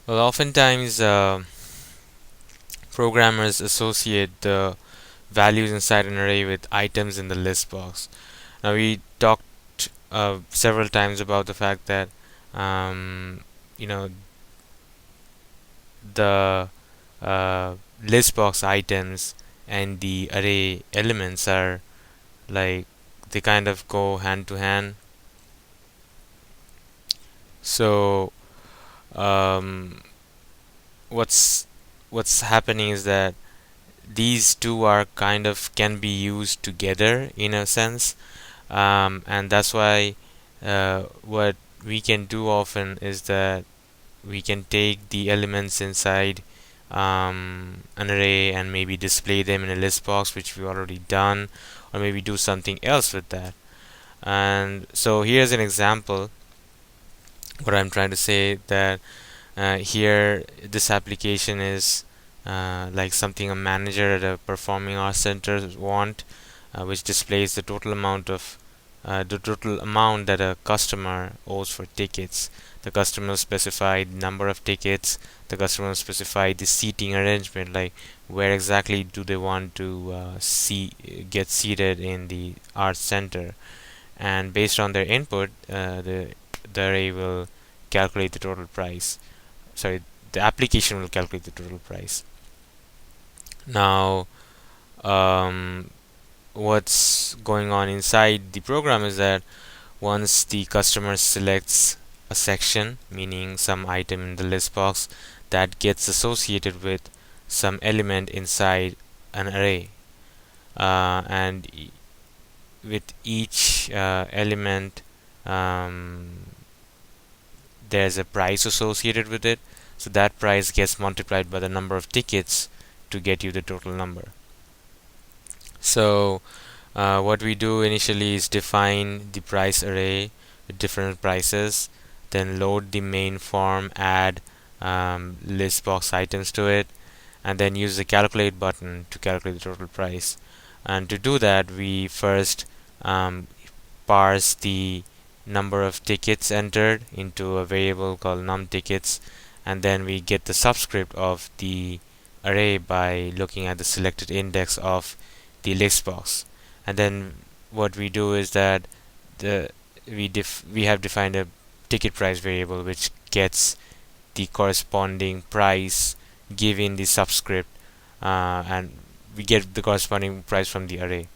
Well, oftentimes programmers associate the values inside an array with items in the list box. Now we talked several times about the fact that um, you know the list box items and the array elements are like they kind of go hand to hand. So um, what's what's happening is that these two are kind of can be used together in a sense, and that's why what we can do often is that we can take the elements inside an array and maybe display them in a list box, which we've already done, or maybe do something else with that. And so here's an example. What I'm trying to say that here this application is like something a manager at a performing arts center want, which displays the total amount that a customer owes for tickets. The customer specified number of tickets. The customer specified the seating arrangement, like where exactly do they want to get seated in the arts center. And based on their input, the array will calculate the total price. Sorry, the application will calculate the total price. Now, um, what's going on inside the program is that once the customer selects a section, meaning some item in the list box, that gets associated with some element inside an array, and with each element, um, there's a price associated with it. So that price gets multiplied by the number of tickets to get you the total number. So what we do initially is define the price array with different prices, then load the main form, add list box items to it, and then use the calculate button to calculate the total price. And to do that, we first um, parse the number of tickets entered into a variable called num tickets, and then we get the subscript of the array by looking at the selected index of the list box. And then what we do is that the we have defined a ticket price variable which gets the corresponding price given the subscript, and we get the corresponding price from the array.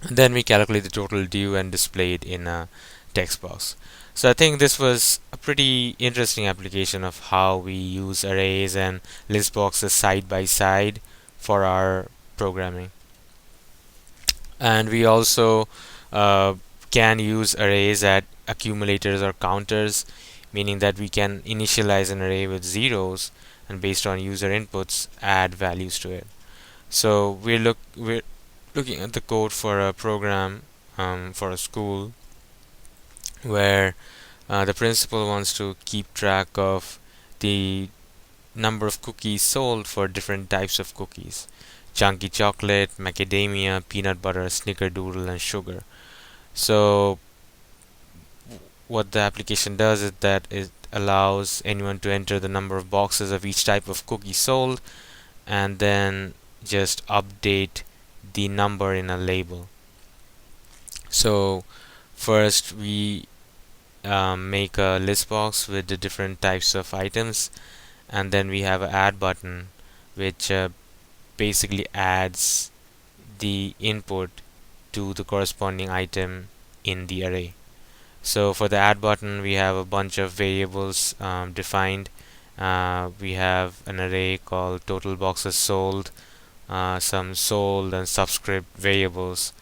And then we calculate the total due and display it in a text box. So I think this was a pretty interesting application of how we use arrays and list boxes side by side for our programming. And we also uh, can use arrays at accumulators or counters, meaning that we can initialize an array with zeros and based on user inputs add values to it. So we're looking at the code for a program for a school where the principal wants to keep track of the number of cookies sold for different types of cookies: chunky chocolate, macadamia, peanut butter, snickerdoodle, and sugar. So what the application does is that it allows anyone to enter the number of boxes of each type of cookie sold and then just update the number in a label. So first we make a list box with the different types of items, and then we have an add button which basically adds the input to the corresponding item in the array. So for the add button we have a bunch of variables defined. We have an array called total boxes sold, some sold and subscript variables,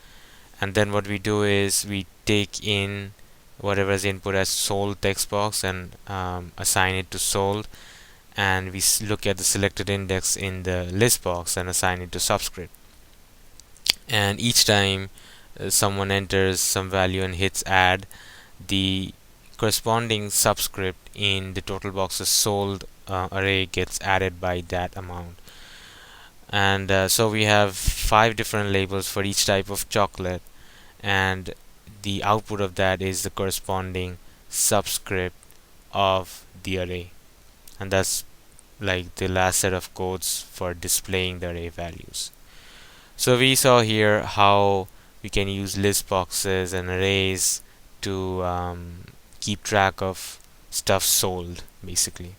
and then what we do is we take in whatever is input as sold text box and assign it to sold, and we look at the selected index in the list box and assign it to subscript. And each time someone enters some value and hits add, the corresponding subscript in the total boxes sold array gets added by that amount. And so we have 5 different labels for each type of chocolate, and the output of that is the corresponding subscript of the array. and that's like the last set of codes for displaying the array values. So we saw here how we can use list boxes and arrays to keep track of stuff sold, basically.